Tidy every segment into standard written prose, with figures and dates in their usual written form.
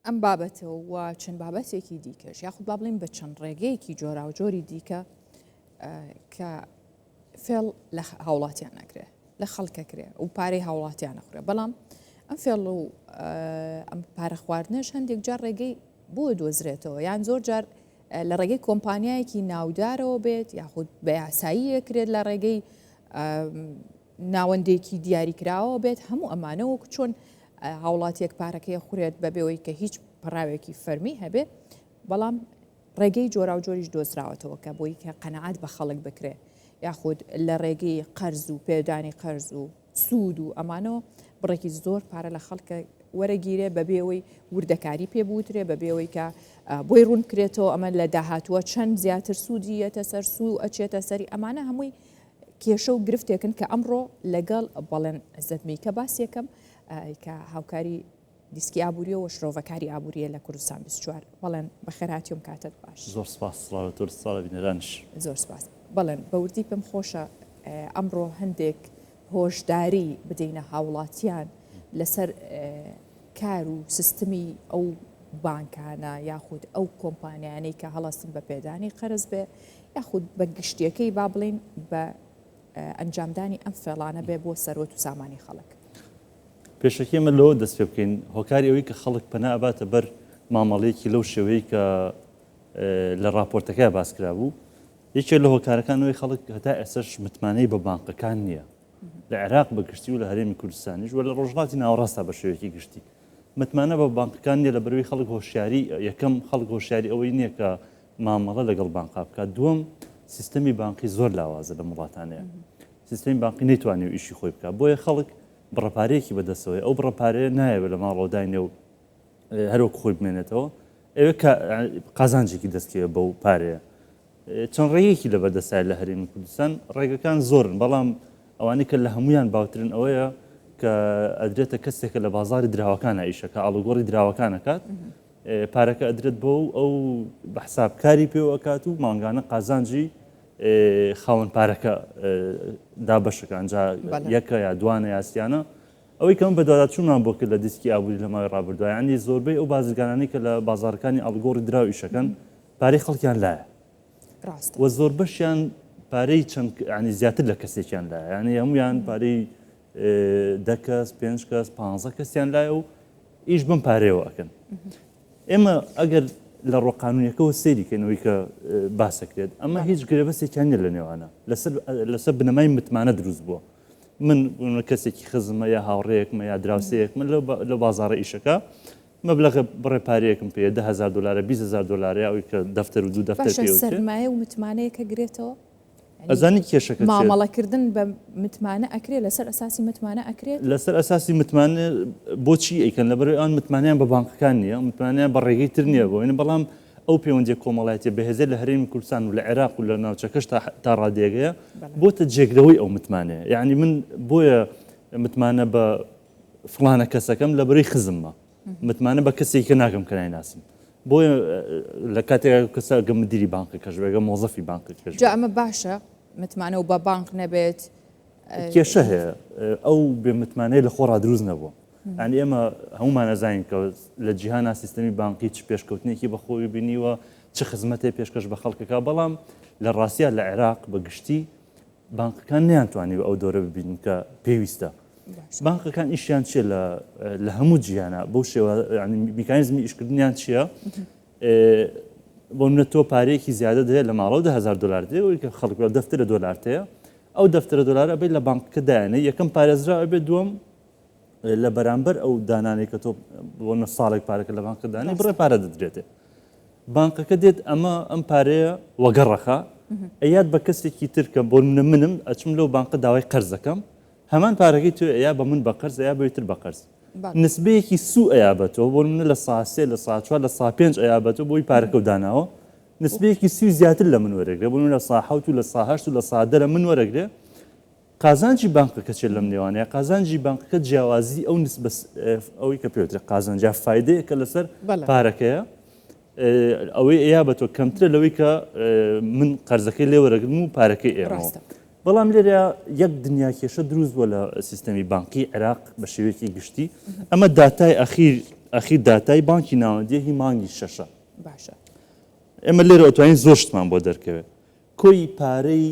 ئەم بابەتەوە چەند بابەتێکی دیکەش یاخود با بڵێن بە چەند ڕێگەیەکی جۆرا و جۆری دیکە کە فێڵ لە هاوڵاتیان نەکرێ لە خەڵکەکرێ و پارەی هاوڵاتیان نەخورێ بەڵام ئەم فێڵ و ئەم پارە خواردنەش هەندێک جار ڕێگەی بۆ دۆزرێتەوە یان زۆر جار لە ڕێگەی کۆمپانیایەکی ناودارەوە بێت یاخود بە یاساییەکرێت لە ڕێگەی ناوەندێکی دیاریکراوە بێت هەموو ئەمانەوە چۆن هاوڵاتیەک پارەکەی خورێت بەبێەوەی کە هیچ پڕاوێکی فەرمی هەبێ بەڵام ڕێگەی جۆرا و جۆریش دۆزراوەتەوە کە بۆی کە قەنەعات بە خەڵک بکرێ یاخود لە ڕێگەی قەرز و پێدانی قەرز و سوود و ئەمانەوە بڕێکی زۆر پارە لە خەڵکە وەرەگیرێ بەبێەوەی وردەکاری پێبووترێ بەبێەوەی کە بۆی ڕوون کرێتەوە ئەمە لە داهاتووە چەند زیاتر سوودیەتە سەر سوو ئەچێتە سەری ئەمانە هەمووی کێشە و گرفتێکن کە ئەمڕۆ لەگەڵ بەڵێن عزەتمی کە باسیەکەم کە هاوکاری دیسکی ئابوووریە و شرۆڤەکاری ئابوووریە لە کوردستان 24 بەڵێن بەخێراتیۆم کاتت باش زۆر سپاس سڵاوەتۆر ساڵە بینەرانش زۆر سپاس بەڵێن بەوردی پێم خۆشە ئەمڕۆ هەندێک هۆشداری بدەینە هاوڵاتیان لەسەر کار و سیستمی ئەو بانکانە یاخود ئەو کۆمپانیانەی کە هەڵاستن بە پێدانی قەرز بێ یاخود بە گشتیەکەی با بڵێن بە ئەنجامدانی ئەم فێڵانە بێ بۆ سەرۆت و سامانی خەڵک پێشەکەی ئێمە لەوە دەست پێ بکەین هۆکاری ئەوەی کە خەڵک پەنا ئەباتە بەر مامەڵەیەکی لەو شێوەیە کە لە راپۆرتەکە باسکرا بوو یەکێک لە هۆکارەکانەوەی خەڵک هەتا ئێسش متمانەی بە بانکەکان نییە لە عێراق بە گشتی و لە هەرێمی کوردستانیش و لە ڕۆژهەڵاتی ناوەڕاستە بە شێوەیەکی گشتی متمانە بە بانکەکان نییە لە بەروی خەڵک هۆشیاری یەکەم خەڵک هۆشیاری ئەوەی نییە کە مامەڵە لەگەڵ بانقا بکات دووەم سیستەمی بانقی زۆر لاوازە لە وڵاتانەیە سیستەمی بانقی نەیتوانێت و ئیشی خۆی بکات بۆیە خەڵک بڕەپارەیەکی بەدەستەوەی ئەو بڕەپارەیە نایەوێت لە ماڵۆداینێ و هەروەک خۆی بمێنێتەوە ئەوێ قازانجێکی دەستکەوێت بەو پارەیە چەند ڕێیەکی لە بەردەسای لە هەرێمی کوردستان ڕێگەکان زۆرن بەڵام ئەوانەی کە لە هەمویان باوترن ئەوەیە کە ئەدرێتە کەسێکە لە بازاری دراوەکانە ئیشەکە ئاڵوگۆڕی دراوەکانەکات پارەکە ئەدرێت بۆ ئەو بە حسابکاری پێوەکات و مانگانە قازانجی خاوەن پارەکە دابەشەکان جا یەکە یا دوانە یاسیانە ئەوەی کەم بە دواداچوونمان بۆ کرد لە دیسکی ئابووری لە ماوەی ڕابردووە یعنی زۆربەی ئەو بازرگانانی کە لە بازارەکانی ئاڵگۆڕی دراو ئیشەکەن پارەی خەڵکیان لایە وە زۆر بەشیان پارەی چەند ینی زیاتر لە کەسێکیان لایە یعنی هەمویان پارەی 10 کەس 5 کەس 15 کەسیان لایە و ئیش بم پارەیەوە ئەکەن ئێمە ئەگەر لە ڕۆقانونیەکەەوە سەیریکەنەوەی کە باسەکرێت ئەمە هیچ گرێبەسێکیان نیە لە نێوانە لەسەر بنەمای متمانە دروست بووە من کەسێکی خزمە یا هاوڕەیەکمە یا دراوسەیەک من لە بازارە ئیشەکە مەبلەغە بڕێ پارەیەکم پێ $10,000 $20,000 ئەوەی کە دەفتەر و دوو دەفتەر پێوتێ سەرمایە و متمانەیەکە گرێتەوە ئەزانی کێشەکە مامەڵەکردن بە متمانە ئەکرێت لەسەر ئەساسی متمانە ئەکرێت لەسەر ئەساسی متمانە بۆچی ئەیکەن لەبەرەوەی ئەوان متمانیان بە بانکەکان نییە متمانیان بە ڕێگەی تر نییە بۆینە بەڵام ئەو پەیوەندی کۆمەڵایەتیە بەهێزە لە هەرێمی کوردستان و لە عێراق و لە ناوچەکەش تا ڕادێگەیە بۆتە جێگرەوەی ئەو متمانەیە یعنی من بۆیە متمانە بە فڵانە کەسەکەم لە بەرەی خزممە متمانە بە کەسێکە ناکەم کە نایناسم بۆیە لە کاتێک کەسە گەم مدیری بانکەکەش بێگە مۆزەفی بانکەکەش جا ئەمە باشە متمانە و بە بانک نەبێت کێشە هەیە ئەو بێ متمانەی لە خۆڕا دروست نەبووە ئەنی ئێمە هەمومان نەزانین کە لە جیهانا سیستەمی بانکی چ پێشکەوتنێکی بەخۆی بینیوە چ خزمەتێ پێشکەش بە خەڵکەکە بەڵام لە ڕاستیە لە عێراق بە گشتی بانکەکان نیانتوانی ئەو دۆرە ببینن کە پێویستە بانکەکان ئیشیان چیە لە هەموو جیهانە بەو شێوە میکانیزمی ئیشکردنیان چییە بۆ منە تۆ پارەیەکی زیادە دەیە لە ماڵەوە $10,000 دێ ئەوەی کە خەڵک دەفتەرە دۆلارتەیە ئەو دەفتەرە دۆلارە ئەبێت لە بانکەکە دایانە یەکەم پارێزرا ئەبێت دووەم لە بەرامبەر ئەو دانانەی کە تۆ بۆ ساڵێک پارەکە لە بانکە دانی بڕێ پارە دەدرێتێ بانکەکە دێت ئەمە ئەم پارەیە وەگەڕەخە ئەیاد بە کەسێکی ترکە بۆ منم ئەچم لەو بانکە داوای قەرز دەکەم هەمان پارەکەی تو ئەیا بە من بە قەرز ئەیا بەویتر بە قەرز نسبەیەکی سوو ئەیابەتەوە بۆ منە لە ساسێ لە ساچوار لە سا 5 ئەیابەتەوە بۆی پارەکە و داناوە نسبەیەکی سی زیاتر لە من وەرەگرێ بۆ لە ساحوت و لە ساهشت و لە سادە لە من وەرەگرێ قازانجی بانکەکە چێت لەم نێوانەیە قازانجی بانکەکە جیاوازی ئەو نسبە ئەوەی کە پێوترێ قازانجا فایدەیەکە لەسەر پارەکەیە ئەوەی ئەیابەتەوە کەمترە لەوەی کە من قەرزەکەی لێ وەرەگرم و پارەکەی ئێمەوە بەڵام لێرە یەک دنیا کێشە دروست بووە لە سیستەمی بانکی عێراق بە شێوەیەکی گشتی ئەمە داتای ئەخیر ئەخی داتای بانکی ناوەندیەکی مانگی شەشە باشە ئێمە لێرە ئەتوانین زۆر شتمان بۆ دەرکەوێت کۆی پارەی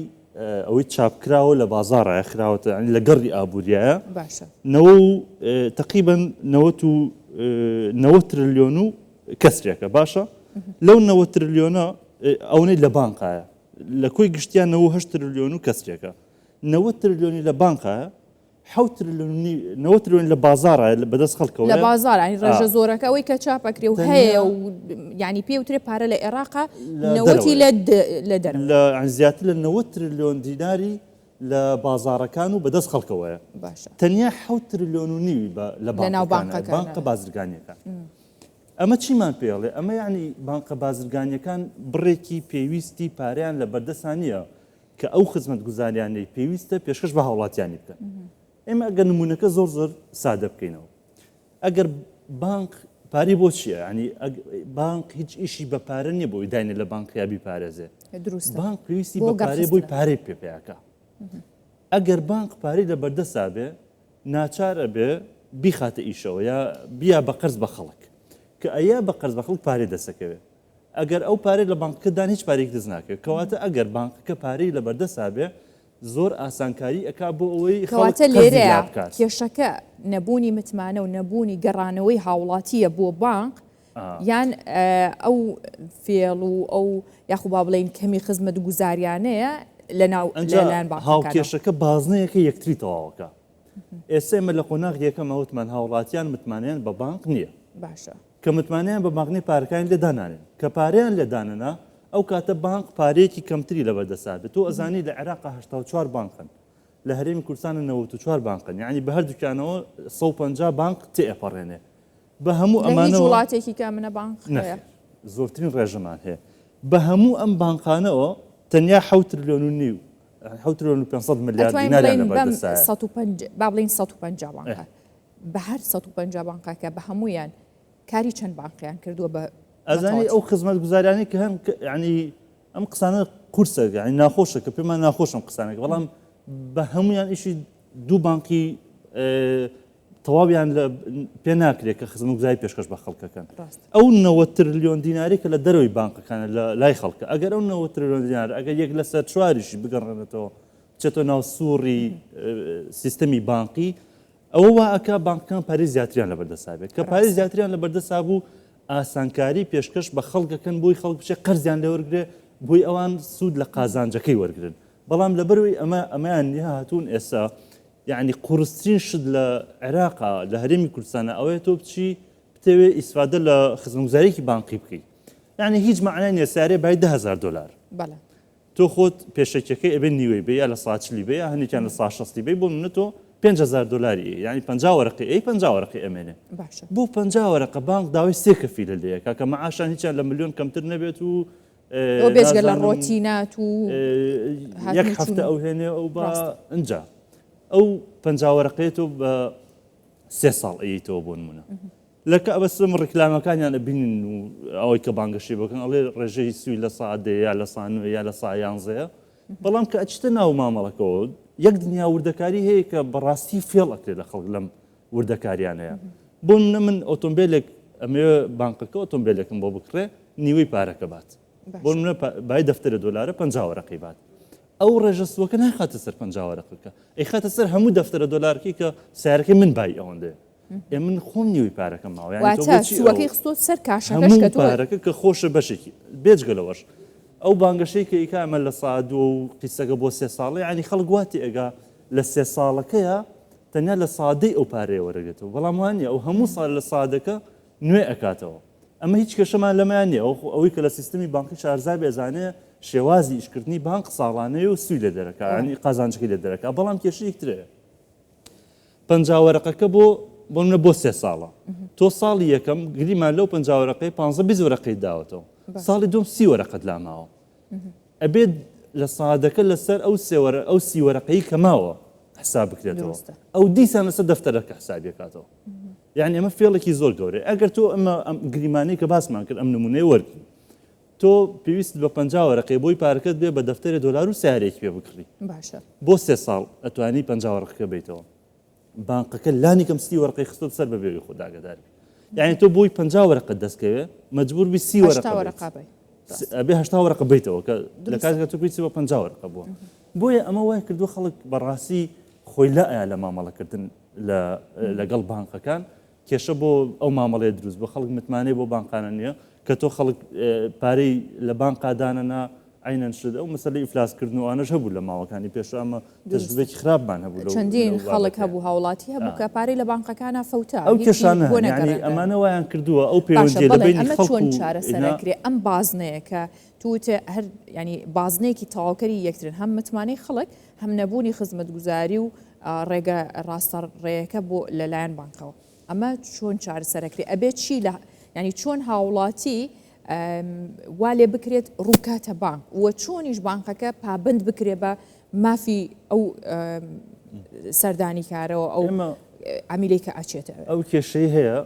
ئەوەی چاپکراوە لە بازاڕایە خراوەتە لە گەڕی ئابوووریایە باشە تقریبان 90 تریلیۆن و کەسرێکە باشە لەو 90 تریلیۆنە ئەوەی لە بانقایە لە کۆی گشتیان 98 تریلیۆن و کەسرێکە 90 تریلیۆنی لە بانقایە 90 تریلیۆن لە بازاڕایە بەدەست خەڵکەوە لە بازار ینی ڕێژە زۆرەکە ئەوەی کە چاپەکرێ و هەیە و ینی پێوترێ پارە لە عێراقا نەوەتی لە دەرەوە زیاتر لە 90 تریلیۆن دیناری لە بازارەکان و بەدەست خەڵکەوەیە باشە تەنیا 7 تریلیۆن و نیوی لە بانقە بازرگانیەکان ئەمە چیمان پێڵێ ئەمە یعنی بانقە بازرگانیەکان بڕێکی پێویستی پاریان لە بەردەسانیە کە ئەو خزمەت گوزاریانەی پێویستە پێشکەش بە هاوڵاتیانی بکەن ئێمە ئەگەر نمونونەکە زۆر زۆر سادە بکەینەوە ئەگەر بانک پاری بۆ چییە ینی بانک هیچ ئیشی بە پارە نییە بۆی داینە لە بانقیابی پارێزێ بانک پێویستی بە پارێ بۆی پارەی پێپیاکە ئەگەر بانک پارەی لە بەردەسا بێ ناچارە بێ بیخاتە ئیشەوە یا بیا بە قەرز بە خەڵک کە ئەیە بە قەرز بە خەڵک پارەی دەسەکەوێت ئەگەر ئەو پارەی لە بانکەدان هیچ پارێک دەست ناکەوێت کەواتە ئەگەر بانکەکە پارەی لە بەردەسا بێ زۆر ئاسانکاری ئەک بۆ ئەوەی کەواتە لێرەیە کێشەکە نەبوونی متمانە و نەبوونی گەڕانەوەی هاوڵاتیە بۆ بانک یان ئەو فێڵ و ئەو یاخو با بڵین کەمی خزمەت گوزاریانەیە لەلایەن هاوکێشەکە بازنەیەکە یەکتری تەواوەکە ئێستا ئێمە لە قۆناغیەکەم ئەوتمان هاوڵاتیان متمانیان بە بانک نییە باشە کە متمانیان بە بانکنی پارەکانی لێدانانێن کە پارەیان لێداننا ئەو کاتە بانک پارەیەکی کەمتری لە بەردەسات تۆ ئەزانی لە عێراقا 84 بانکن لە هەرێمی کوردستانە 94 بانکن یعنی بە هەردووکیانەوە 150 بانک تێئەپەڕێنێ بە هەموو ئەمانە وڵاتێکی کە منە بانک زۆرترین ڕێژەمان هەیە بە هەموو ئەم بانکانەوە تەنیا 7 تریلیۆن و نیو 7 تریلیۆن و 500 ملیارد دیناریان لە بەردەسایە با بڵین 150 بانکە بە هەر 150 بانکەکە بە هەمویان کاری چەند بانقیان کردووە بە ئەزانی ئەو خزمەت گوزاریانی کە هەم ینی ئەم قسانە قورسە ینی ناخۆشە کە پێمان ناخۆشم قسانێک بەڵام بە هەمویان ئیشی دوو بانکی تەواویان پێ ناکرێت کە خزمەت گوزاری پێشکەش بە خەڵکەکەن ئەو 90 تریلیۆن دیناری کە لە دەرەوەی بانکەکانە لە لای خەڵکە ئەگەر ئەو 90 تریلیۆن دینار ئەگەر یەک لەسەر چواریشی بگەڕێنێتەوە بچێتۆ ناو سووڕی سیستەمی بانکی ئەوە وا ئەکا بانکەکان پارەی زیاتریان لە بەردەسا بێت کە پارەی زیاتریان لە بەردەسا بوو ئاسانکاری پێشکەش بە خەڵکەکەن بۆی خەڵک بچێ قەرزیان لێ وەرگێ بۆی ئەوان سوود لە قازانجەکەی وەرگن بەڵام لەبەروی ئەمەیان هاتوون ئێستا یعنی قورسترین شت لە عێراقا لە هەرێمی کوردستانە ئەوەیە تۆ بچی بتەوێ ئیسفادە لە خزمەتگوزاریەکی بانقی بکەیت یعنی هیچ معنای نیە سارێ بای 10,000 دلار تۆ خۆت پێشەکەی ئەبێ نیوەی بێ یا لە ساچلی بێ یا هەنێکیان لە 160 بێ بۆ منە تۆ 5,000 دلاری یعنی 50 وەرەقی ئەی 50 وەرەقی ئەمێنێ بۆ 50 وەرەقە بانک داوای سێ کەفیلە لەیە کە مەعاشان هیچیان لە ملیۆن کەمتر نەبێت و بێژگە لە ڕۆتینات و یەک هەفتە ئەو هێنێ ئەو بە ئەنجا ئەو 50 وەرەقێت و بە 3 ساڵ ئەیتەوە بۆ نمونە لەکە بەسم ڕێکلامەکانیان ئەبینن و ئەوەی کە بانگەشی بکەن ئەڵێ ڕێژەی سوی لە سعدێ یا لە سانوێ یا لە سایانزەیە بەڵام کە ئەچتە ناو مامەڵەکەەوە یەک دنیا وردەکاری هەیە کە بەڕاستی فێڵ ئەکرێت لە خەڵک لەم وردەکاریانەیە بۆ من ئۆتۆمبیلێک ئەمێ بانکەکە ئۆتۆمبیلێکم بۆ بکڕێ نیوەی پارەکە بات بۆ منە بای دەفتەرە دۆلارە 50 وەرەقی بات ئەو ڕێژەستوەکە ناخاتە سەر 50 وەرەقەکە ئەی خاتە سەر هەموو دەفتەرە دۆلارکی کە سیارەکەی من بای ئەوەندێ من خۆم نیوەی پارەکەم ماوە سوەکەی خستۆ سەر کاشەکەش کە پارەکە کە خۆشە بەشێکی بێجگەلەوەش ئەو بانگەشەی کە ئیکامە لە سعد و قیسەکە بۆ 3 ساڵی ینی خەڵک گواتی ئەگا لە 3 ساڵەکەیە تەنیا لە سادەی ئەو پارەیە وەرەگێتەوە بەڵام وانە ئەو هەموو ساڵ لە سادەکە نوێ ئەکاتەوە ئەمە هیچ کێشەمان لەمایان نیە ئەوەی کە لە سیستمی بانکی شارزا بێزانەیە شێوازی ئیشکردنی بانک ساڵانەیە و سوی لێ دەرەکە ینی قازانجەکەی لێ دەرەکە بەڵام کێشەیەکترەیە 50 وەرەقەکە بۆ منە بۆ 3 ساڵە تۆ ساڵی یەکەم گریمان لەو 50 وەرەقەی 15 وەرەقەی داوەتەوە ساڵی دوم 30 وەرەقەت لاماوە ئەبێت لە سادەکە لەسەر ئەو 30 وەرەقەی کەماوە حساب بکرێتەوە ئەو دیسان لەسەر دەفتەرەکە حسابیەکاتەوە یعنی ئەمە فێڵێکی زۆر گەورەیە ئەگەر تۆ ئەمە گریمانەی کە باسمان کرد ئەم نمونەی وەرگی تۆ پێویست بە 50 وەرەقەی بۆی پارەکەت بێ بە دەفتەرە دۆلار و سیارێکی پێ بکڕی بۆ 3 ساڵ ئەتوانی 50 وەرەقەکە بیتەوە بانکەکە لانی کەم 30 وەرەقەی خستۆ سەر بە بێوی خۆ داگەداری یعنی تۆ بۆی 50 وەرەقە دەستکەوێ مەجبور بی 30 وەرەقە ئەبێ 80 وەرەقە بیتەوە کە لە کاتێکە تۆ بیت بە 50 وەرەقە بووە بۆیە ئەمە وای کردو خەڵک بەڕاستی خۆی لایە لە مامەڵەکردن لەگەڵ بانکەکان کێشە بۆ ئەو مامەڵەیە دروست بۆ خەڵک متمانەی بۆ بانکانە نییە کە تۆ خەڵک پارەی لە بانکدانەنا عینەن شت ئەو مەسەلەی ئیفلاسکردن و ئانەش هەبوو لە ماوەکانی پێش ئەمە تەجربەیەکی خراپمان هەبوو چەندین خەڵک هەبوو هاوڵاتی هەبوو کە پارەی لە بانکەکانە فەوتە ئەو کێشانە ئەمانە وایان کردووە ئەو پەیوەندیە لە بینی خەڵک چۆن چارەسەرەکرێ ئەم بازنەیە کە توتە هەر ینی بازنەیەکی تاواکەری یەکترن هەم متمانەی خەڵک هەم نەبوونی خزمەتگوزاری و ڕێگە ڕاستەڕێیەکە بۆ لەلایەن بانکەوە ئەمە چۆن چارەسەرەکرێ ئەبێت چی لە ینی چۆن هاوڵاتی وا لێ بکرێت ڕووکاتە بانک وە چۆنیش بانکەکە پابند بکرێ بە مافی ئەو سەردانی کارەوە ئەو ئەمیلەی کە ئاچێتە ئەو کێشەی هەیە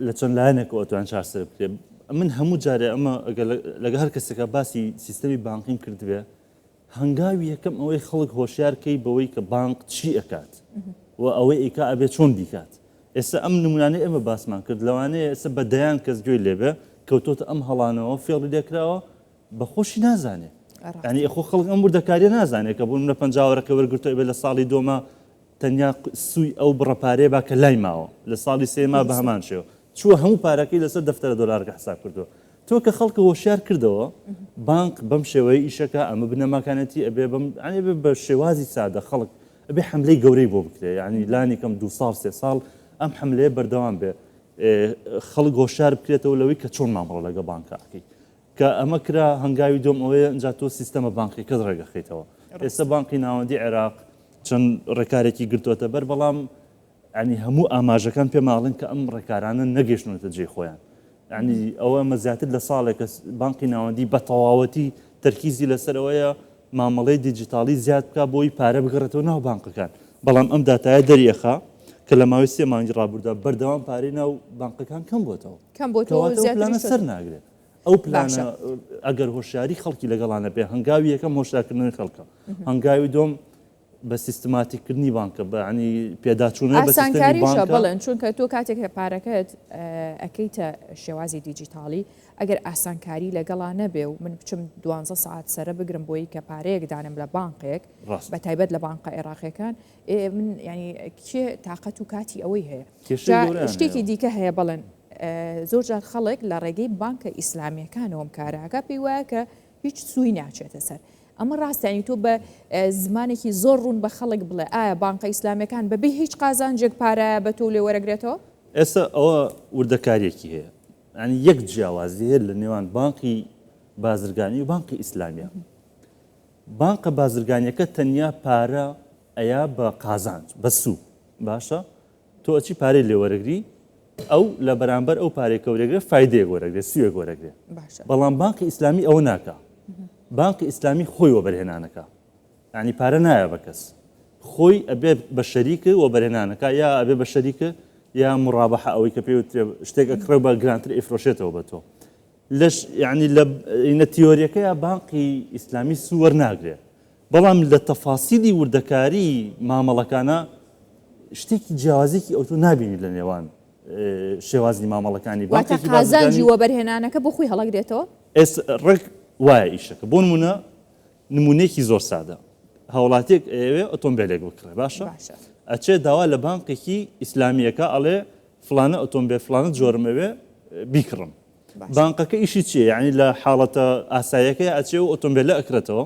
لە چەند لایەنێکەوە توان چارەسەر بکرێ من هەموو جارێ ئەمە لەگە هەر کەسێکە باسی سیستەمی بانکیم کردوێ هەنگاوی یەکەم ئەوەی خەڵک هۆشیارکەی بەوەی کە بانک چی ئەکات و ئەوەی ئیکا ئەبێ چۆن بیکات ئێستا ئەم نمونانەی ئەمە باسمان کرد لەوانەیە ئێستا بە دەیان کەس گوێی لێبێ کەوتۆتە ئەم هەڵانەوە فێڵی لێکراوە بەخۆشی نازانێ ینی ئەخۆ خەڵک ئەم وردەکاریە نازانێت کە بوون لە 50 وەرەقە وەرگرتووە بێ لە ساڵی دۆمە تەنیا سووی ئەو بڕەپارێ با کە لای ماوە لە ساڵی سێما بە هەمان شێوە چووە هەموو پارەکەی لەسەر دەفتەرە دۆلارەکە حساب کردووە تۆ کە خەڵکە هۆشیار کردەوە بانک بەم شێوەیە ئیشەکە ئەمە بنەماکانەتی ئەبێ بە شێوازی سادە خەڵک ئەبێ حملەی گەورەی بۆ بکرێ ینی لانی کەم 2 ساڵ 3 ساڵ ئەم حملەیە بەردەوام بێ خەڵک هۆشار بکرێتەوە لەوەی کە چۆن مامەڵە لەگە بانکەکەی کە ئەمە کرا هەنگاوی دۆم ئەوەیە ئەنجا تۆ سیستەمە بانکی کەس ڕێگەخیتەوە ئێستا بانکی ناوەندی عێراق چەند ڕێکارێکی گرتوۆتە بەر بەڵام ینی هەموو ئاماژەکان پێماڵن کە ئەم ڕێکارانە نەگەیشتنەوەتە جێ خۆیان ینی ئەوە مەزیاتر لە ساڵێکە بانکی ناوەندی بە تەواوەتی تەرکیزی لەسەرەوەیە مامەڵەی دیجیتالی زیاد بکە بۆی پارە بگەڕێتەوە ناو بانکەکان بەڵام ئەم داتایە دەریەخە کە لە ماوەی 3 مانگی ڕابردوودا بەردەوام پارەی ناو بانکەکان کەم بۆتەوە سەر ناگرێت ئەو پلانە ئەگەر هۆشیاری خەڵکی لەگەڵانە بێ هەنگاوی یەکەم هۆشیارکردنی خەڵکە هەنگاوی دۆم بە سیستماتیکردنی بانکە بەعنی پێداچوونە ئاسانکاریشە بڵێن چونکە تۆ کاتێک پارەکەت ئەەکەیتە شێوازی دیجیتالی ئەگەر ئاسانکاری لەگەڵا نەبێ و من بچم 12 ساعت سرە بگرم بۆی کە پارەیەک دانم لە بانقێک بە تایبەت لە بانقە عێراقیەکان من ینی کێ تااقەت و کاتی ئەوەی هەیە شتێکی دیکە هەیە بڵێن زۆرجار خەڵک لە ڕێگەی بانکە ئیسلامیەکانەوەم کاراکە پێی وایە کە هیچ سووی ناچێتە سەر ئەمە ڕاستانی تۆ بە زمانێکی زۆر ڕوون بە خەڵک بڵێ ئایا بانکە ئیسلامیەکان بەبێ هیچ قازانجێک پارە بە تۆ لێ وەرەگرێتەوە ئێستا ئەوە وردەکارێکی هەیە ینی یەک جیاوازی هەیە لە نێوان بانکی بازرگانی و بانکی ئیسلامیە بانکە بازرگانیەکە تەنیا پارە ئەیا بە قازانج بە سوو باشە تۆ ئەچی پارەی لێ وەرەگری ئەو لە بەرامبەر ئەو پارێکە وەرەگرێت فایدەیە وەرەگرێت سوێک وەرەگرێت بەڵام بانکی ئیسلامی ئەوە ناکە بانکی ئیسلامی خۆی وەبەرهێنانەکە ینی پارە نایە بە کەس خۆی ئەبێ بە شەریکە وەبەرهێنانەکە یا ئەبێ بە شەریکە یا مڕابەحە ئەوەی کە پێ شتێک ئەکڕێ بە گرانتر ئیفرۆشێتەوە بە تۆ لەش یعنی لە تیۆریەکەیە بانکی ئیسلامی سووەر ناگرێت بەڵام لە تەفاسیلی وردەکاری مامەڵەکانە شتێکی جیاوازێکی ئەوتۆ نابینی لە نێوان شێوازی مامەڵەکانی بانکی قازانجی وەبەرهێنانەکە بۆ خۆی هەڵەگرێتەوە ڕێک وایە ئیشەکە بۆ نمونەیەکی زۆر سادە هاوڵاتێک ئەوێ ئۆتۆمبیلێک بکڕێ باشە ئەچێ داوا لە بانکێکی ئیسلامیەکە ئەڵێ فلانە ئۆتۆمبیل فلانە جۆرمەوێ بیکڕم بانکەکە ئیشی چیە یعنی لە حاڵەتە ئاساییەکەی ئەچێ و ئۆتۆمبیلە ئەکرێتەوە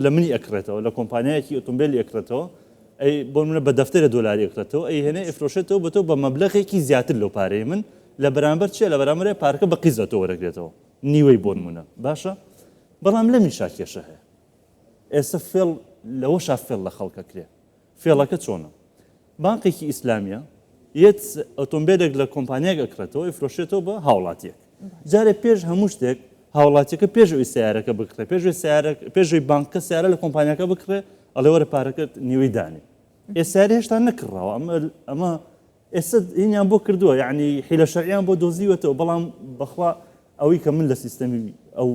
لە منی ئەکرێتەوە لە کۆمپانیایەکی ئۆتۆمبیلی ئەکرێتەوە ئەی بۆ منە بە دەفتەرە دۆلاری ئەکرێتەوە ئەی هێنێ ئفرۆشێتەوە بە تۆ بە مەبلەغێکی زیاتر لەو پارەی من لە بەرامبەر چیە لە بەرامبەر پارکە بە قیزەتەوە وەرەگرێتەوە نیوەی بۆ نمونە باشە بەڵام لە میشا کێشە هەیە ئێستا فێڵ لەوەشا فێڵ لە خەڵکە کرێ فێڵەکە چۆنە بانکێکی ئیسلامیە یەت ئۆتۆمبیلێک لە کۆمپانیایەک ئەکرێتەوە ئفرۆشێتەوە بە هاوڵاتیەک جارێ پێش هەموو شتێک هاوڵاتیەکە پێشەوەی سیارەکە بکڕێ پێشوی بانکە سیارە لە کۆمپانیاکە بکڕێ ئەڵێ وەرە پارەکەت نیوەی دانی ئێستا هێشتا نەکڕاوە ئەمە ئێستا هینیان بۆ کردووە یعنی حیلە شەرعیان بۆ دۆزیوەتەوە بەڵام بەخوا ئەوەی کە من لە سیستەمی ئەو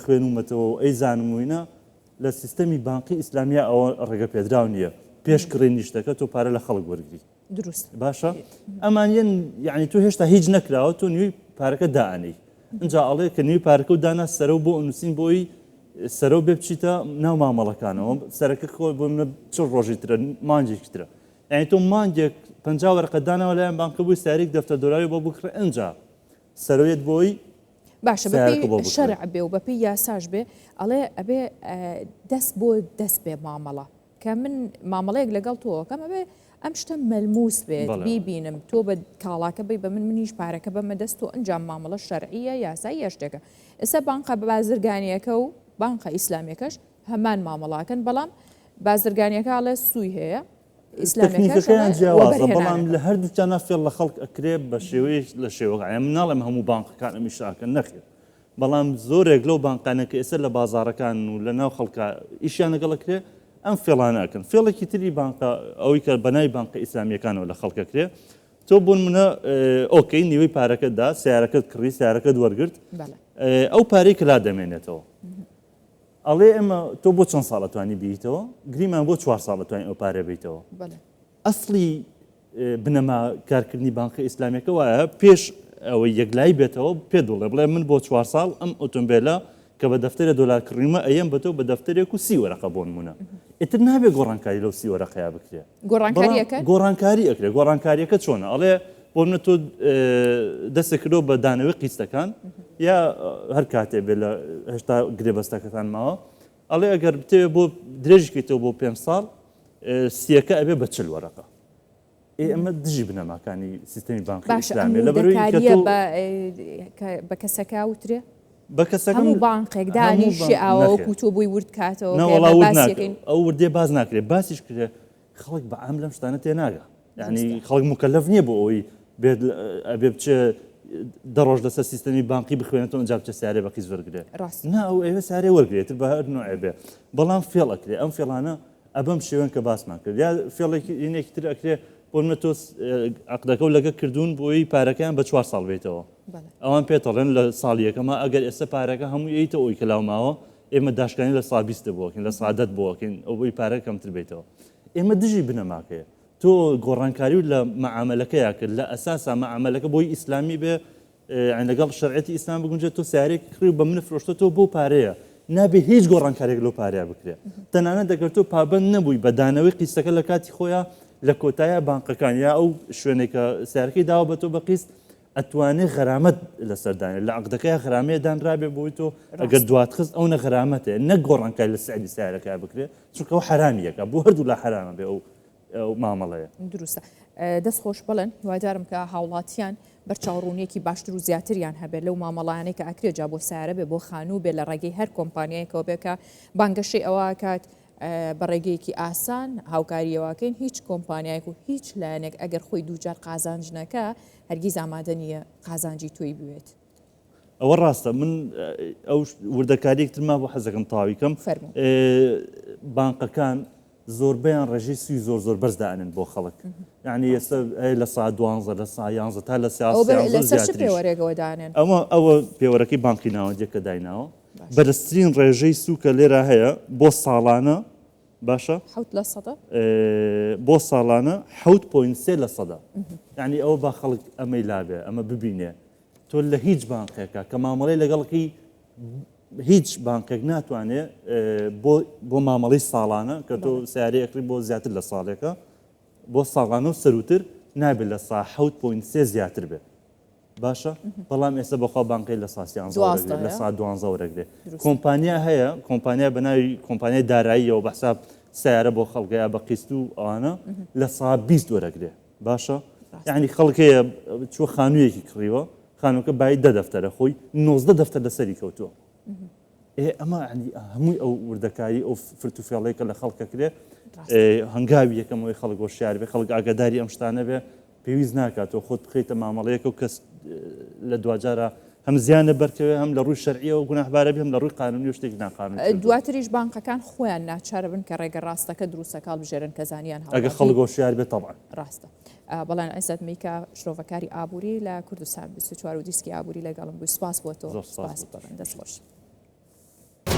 خوێنومەتەوە ئەی زانم وینە لە سیستەمی بانکی ئیسلامیە ئەوە ڕێگە پێدراو نییە پێش کڕێنی شتەکە تۆ پارە لە خەڵک وەرگری دروست باشە ئەمانیان یعنی تو هێشتا هیچ نەکراوە تۆ نوێی پارەکە دائنی اینجا ئەڵێ کە نوێی پارەکە و دانا سەرە بۆ نووسین بۆی سەرە بێ بچیتە ناو مامەڵەکانەوە سەرەکە خۆی بۆ منە چ ڕۆژی ترە مانجێکی ترە یعنی تۆ مانجێک 50 وەرقە داناوە لایەن بانکە بووی ساریک دەفتە دۆراوی بۆ بکڕە ئەنجا سەرۆیەت بۆی باشە بەپێی شەرع بێ و بەپێی یاساش بێ ئەڵێ ئەبێ دەست بۆ دەست بێ مامەڵە کە من مامەڵەیەک لەگەڵ تۆکەم ئەبێ ئەم شتە مەلموس بێت بیبینم تۆ بە کاڵاکە بی بە منیش پارەکە بەمە دەست و ئەنجام مامەڵە شەرعیە یاسایی یاشتێکە ئێستا بانقە بە بازرگانیەکە و بانقە ئیسلامیەکەش هەمان مامەڵاکەن بەڵام بازرگانیەکە ئەڵێ سووی هەیە ئیسلامیەکەیان جیاوازە بەڵام لە هەردووچانە فێڵ لە خەڵک ئەکرێ بە شێوەیە لە شێوەکە من ناڵێم هەموو بانقەکان ئەمیشاکە نەخێت بەڵام زۆرێک لەو بانقانەکە ئێستا لە بازارەکان و لە ناو خەڵکە ئیشیان لەگەڵەکرێ ئەم فێڵانەکەن فێڵێکی تری بانقە ئەوەی کە بەنای بانقە ئیسلامیەکانەوە لە خەڵکەکرێ تۆ بوون منە ئۆکەی نیوەی پارەکەتدا سیارەکەت کڕی سیارەکەت وەرگرت ئەو پارەی کە لا دەمێنێتەوە ئەڵێ ئێمە تۆ بۆ چەند ساڵە توانی بیتەوە گریمان بۆ 4 ساڵە توانی ئەو پارە بیتەوە ئەسڵی بنەما کارکردنی بانقە ئیسلامیەکە وایە پێش ئەوەی یەکلای بێتەوە پێ دڵێ بڵێ من بۆ 4 ساڵ ئەم ئۆتۆمبیلە کە بە دەفتەرە دۆلار کڕیمە ئەیەم بە تۆ بە دەفتەرێک و 30 وەرەقە بۆ نمونە ئیتر نابێ گۆڕانکاری لەو 30 وەرەقەیە بکرێ گۆڕانکاری ئەکرێ گۆڕانکاریەکە چۆنە ئەڵێ بۆ منە تۆ دەستێکردەوە بە دانەوەی قیستەکان یا هەر کاتێ بێ لە هێشتا گرێبەستەکەتان ماوە ئەڵێ ئەگەر بتێ بۆ درێژکەیتەوە بۆ 5 ساڵ سیەکە ئەبێ بە 40 وەرەقە ئەمە دژی بنەماکانی سیستەمی بانقی ئیسلامی لەبەرەوەی بە کەسەکە وترێ بە کەسەکە هەموو بانقێک دانیشی ئاوەکو تۆ بۆی ورد کاتەوە ئەو وردێ باز ناکرێت باسیش کرێ خەڵک بە ئام لەم شتانە تێناگە یعنی خەڵک مکەلەف نییە بۆ ئەوەی بێت ئەبێ بچێ دەڕۆژ لەسەر سیستەمی بانقی بخوێنێتەوە ئەنجا بچە سیارێ بە قیز وەرگێ نا ئەو ئێوە سارێ وەرگێتتر بە هەر نوعێ بێ بەڵام فێڵ ئەکرێ ئەم فێڵانە ئەبەم شێوێن کە باسمان کرد یا فێڵێکی یەکێکی تر ئەکرێ بۆ منە تۆ عەقدەکە و لەگە کردوون بۆی پارەکەیان بە 4 ساڵ بێتەوە ئەوان پێتەڵێن لە ساڵیەکەمە ئەگەر ئێستا پارەکە هەموو ئەیتە ئەوی کە لاوماوە ئێمە داشکانی لە ساڵ 20 بۆکەین لە سعادەت بۆکەین ئەو بۆی پارە کەمتر بێتەوە ئێمە دژی بنەماکەیە تۆ گۆڕانکاری و لە مەعاملەکەیە کرد لە ئەساسا مەعاملەکە بۆی ئیسلامی بێ لەگەڵ شەرعەتی ئیسلام بگونجێت تۆ سیارێک کڕی و بە منە فرۆشتۆ بۆ پارەیە نابێ هیچ گۆڕانکارێک لەو پارەیە بکرێ تەنانەت دەگەر تۆ پابەند نەبووی بە دانەوەی قیستەکە لە کاتی خۆیان لە کۆتایە بانقەکان یا ئەو شوێنێکە سیارەکەی داوە بە تۆ بە قیست ئەتوانێ غەرامەت لەسەردانێت لە عەقدەکەیە غەرامەیە دانرابێ بۆی تۆ ئەگەر دوات خست ئەو نە غەرامەتەیە نەک گۆڕانکاری لە سعدی سیارەکە بکرێ چونکە ئەو حرامەکە بۆ هەردوو لە حرامە بێ ئەو مامەڵەیە دروستە دەست خۆش بڵێن هیوادارم کە هاوڵاتیان بەرچاوڕوونیەکی باشتر و زیاتریان هەبێت لەو مامەڵانەی کە ئەکرێت جا بۆ سارە بێ بۆ خانوو بێ لە ڕێگەی هەر کۆمپانیایەکەوە بێکە بانگەشەی ئەوە کات بە ڕێگەیەکی ئاسان هاوکاریەوەکەین هیچ کۆمپانیایك و هیچ لایەنێک ئەگەر خۆی دووجار قازانجنەکە هەرگیز ئامادە نییە قازانجی تۆی بوێت ئەوە ڕاستە من ئەو وردەکاریەکترما بۆ حەزەکەم تاویکەم بانقەکان زۆربیان ڕێژەی سوی زۆر بەرز دائنن بۆ خەڵک یعنی ئێستا لە سا 12 لە سا 11 تا لە ئەوە پێوەرەکەی بانقی ناوەندێکە دایناوە بەرزترین ڕێژەی سوکە لێرە هەیە بۆ ساڵانە باشە بۆ ساڵانە 7.3% یعنی ئەوە با خەڵک ئەمەی لابێ ئەمە ببینێ تۆ لە هیچ بانقێکە کە مامەڵەی لەگەڵکی هیچ بانقێک ناتوانێت بۆ مامەڵی ساڵانە کە تۆ سیارەیەکری بۆ زیاتر لە ساڵێکە بۆ ساڵانە و سەروتر نابێت لە سا 7.3 زیاتر بێت باشە بەڵام ئێستا بەخوا بانقی لە ساسیان لە سا 12 وەرەگرێ کۆمپانیا هەیە کۆمپانیا بەناوی کۆمپانیای داراییەوە بەحساب سیارە بۆ خەڵکەیە بە قیست و ئەوانە لە سا 20 وەرەگرێ باشە یعنی خەڵکەیە چوە خانوویەکی کڕیوە خانووکە باید 10 دەفتەرە خۆی 19 دەفتەر لەسەری کەوتووە ئەمە هەمووی ئەو وردەکاری ئەو فرتوفێڵەیەکە لە خەڵکەکرێ هەنگاوی یەکەمەوەی خەڵک بۆ شیار بێ خەڵک ئاگاداری ئەم شتانە بێ پێویست ناکاتەوە خۆت بخیتە مامەڵەیەکە و کەس لە دوجارە هەم زیانە بەرکەوێ هەم لە ڕووی شەرعیەوە و گوناحبارە بێ هەم لە ڕووی قانونی و شتێکی ناقانونی دواتریش بانقەکان خۆیان ناچارە بن کە ڕێگە ڕاستەکە دروستەکەڵ بژێرن کە زانیان ئەگە خەڵک بۆ شیار بێت تەبعاً ڕاستە بەڵێن ئەزت میکە شرۆڤەکاری ئابووری لە کوردستان 24 و دیسکی ئابووری لەگەڵم بوو سپاس بۆ تۆ دەست خۆش